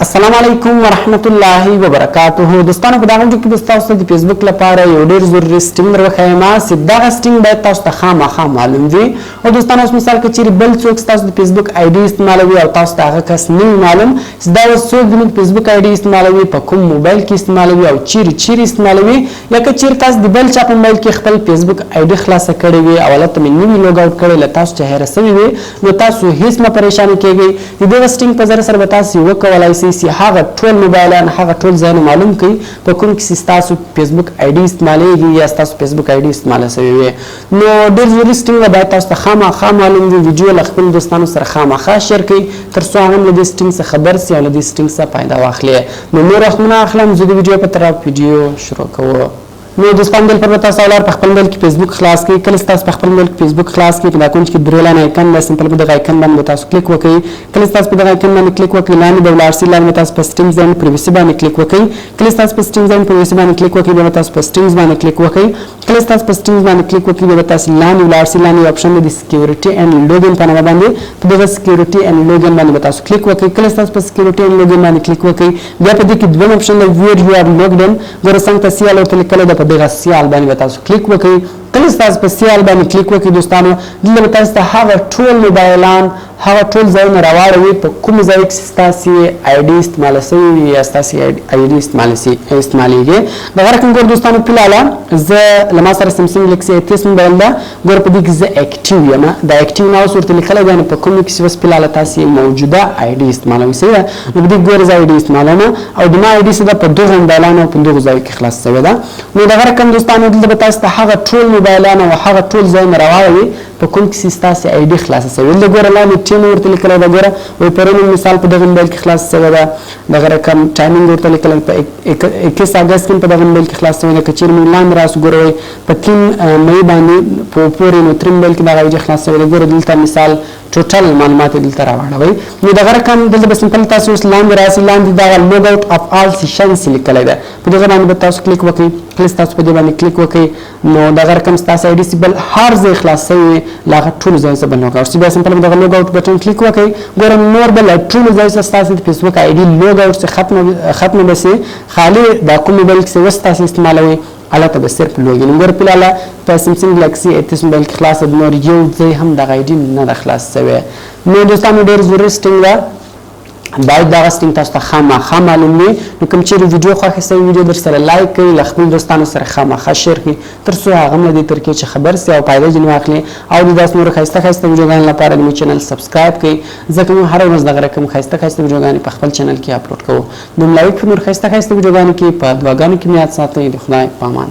السلام علیکم ورحمت الله وبرکاته. دوستانو په دا ویډیو کې تاسو ته د فیسبوک لپاره یو ډیر ضروري سټینګ راوښیم چې دا سټینګ باید تاسو ته خامخا معلوم وي. او دوستانو اوس مثال کې چې بل څوک تاسو د فیسبوک آی ډي استعمالوي او تاسو ته هغه کس نه معلوم چې دا څوک د فیسبوک آی ډي استعمالوي، په کوم موبایل کې استعمالوي او چیرې استعمالوي، یا که چیرې تاسو د بل چا په موبایل کې خپل فیسبوک آی ډي خلاصه کړې وي او هلته مې نوي لوګ آوټ کړی له تاسو چې هیره سوي وي، نو تاسو هیڅ مه پریشانه کیږئ. د دغه سټینګ په ذریعه سره به تاسو وکولای شئ چې هغه ټول موبایلان هغه ټول ځایونه معلوم کړئ په کوم کې تاسو فیسبوک آی ډي استعمالیږي یا تاسو فیسبوک آی ډي استعمال شوی وي. نو ډېر ضروري سټینګ باید تاسو ته خامخا معلوم وي. ویډیو له خپلو دوستانو سره خامخا شیر کړئ تر څو هغه هم له دې سټینګ څخه خبر شي او له دې سټینګ څخه فایده واخلي. نو نور وخت نه اخلم، زه د ویډیو په طرف ویډیو شروع کوو. نو دوستان دلته به تاسو اولار په خپل موبایل کې فیسبوک خلاص کړئ. کله تاسو په خپل موبایل کې فیسبوک خلاص کړئ په دا اکاونټ کې درې لاین آیکن ده، سمپل په دغه آیکن باندې تاسو کلیک وکړئ. کله تاسو په دغه آیکن باندې کلیک وکړئ لاندې به ولاړ شي، لاندې تاسو په سټینګز اینډ پرایویسي باندې کلیک وکړئ. کله تاسو په سټینګز اینډ پرایویسي باندې کلیک وکړئ بیا تاسو په سټینګز باندې کلیک وکړئ. کله تاسو په سټینګز باندې کلیک وکړئ بیا تاسو لاندې ولاړ شي، لاندې اپشن دی سکیورټي اینډ لوګین په نامه باندې په دغه سکیورټي اینډ لوګین باندې تاسو کلیک وکړئ. کله تاسو په سکیورټي اینډ لوګین باندې کلیک وکړئ بیا په دې کې دوه اپشن دی ویر یو ار لوګډ ان ګوره څنګه سیال او لیکل ده په دغه سیال باندې تاسو کلیک وکړئ. کله تاسو په سیال باندې کلیک وکړئ دوستانو دلته تاسو ته هغه ټول موبایلان هغه ټول ځایونه راواړوي په کوم ځای کې ستاسو آی ډي استعمال شوی وي یا ستاسو آی ډي استعمالیږي. دغه رقم ګور دوستانو فلحال زه له ما سره سمسنګ ګلیکسي 33 موبایل ده، ګور په دې کې زه اکټیو یم. دا اکټیو نه اوس ورته لیکلی دی په کوم کې چې اوس فلحال تاسو موجوده آی ډي استعمالوي صحیح ده. نو په دې ګور زه آی ډي استعمالوم او د ما آی ډي څه ده په دغه موبایلانو او په دغه ځای کې خلاص شوی ده. نو دغه رقم دوستانو دلته به تاسو ته هغه ټول موبایلان او هغه ټول ځایونه راواړوي په کوم کې ستاسو آی ډي خلاصه شوی ده. ګوره لاندې ټیم ورته لیکلی ده، ګوره وایي پرون مثال په دغه موبایل کې خلاص شوی ده. دغه رقم ټایمینګ ورته لیکلی په 21 اګست کې په دغه موبایل کې خلاص شوی ده. که چیرې موږ لاندې راسو ګوره وایي په 3 مې باندې په پورې نو 3 موبایل کې دغه آی ډي خلاص شوی ده. ګوره دلته مثال ټوټل معلومات دلته راوړوي. نو دغه رقم دلته به سمپل تاسو اوس لاندې راسي، لاندې دغه لوګ آوټ اف آل سیشنز لیکلی ده، په دغه باندې به تاسو کلیک وکړئ. کله تاسو په دې باندې کلیک وکړئ نو دغه رقم ستاسو آی ډي بل هر ځای خلاص شوی له هغه ټولو ځایو څخه به لوګ آوټ شي. بیا سمپل دغه لوګ آوټ بټن کلیک وکړئ. ګوره نور به له ټولو ځایو څخه ستاسو د فیسبوک آی ډي لوګ آوټ څخه ختمه به شي، خالي دا کوم موبایل کې اوس تاسو استعمالوئ هلته به صرف لوګین. ګوره فلحال په سمسنګ ګلیکسي 33 موبایل کې خلاص ده، نور یو ځای هم دغه آی ډي نه ده خلاص شوی. نو دوستانو ډېر ضروري سټینګ ده، باید دغه سټینګ تاسو ته خامخا معلوم وي. نو کوم چیرې ویډیو خوښه شوې ویډیو در سره لایک کړئ، له خپلو دوستانو سره خامخا شیر کړئ تر څو هغه هم له دې ترکیې چې خبر شي او فایده ځینې واخلي. او د داسې نورو ښایسته ویډیوګانو لپاره زموږ چینل سبسکرایب کړئ، ځکه موږ هره ورځ دغه رقم ښایسته ویډیوګانې په خپل چینل کې اپلوډ کوو. نو لایک په نور ښایسته ویډیوګانو کې په دعاګانو کې مې یاد ساتئ. د خدای په امان.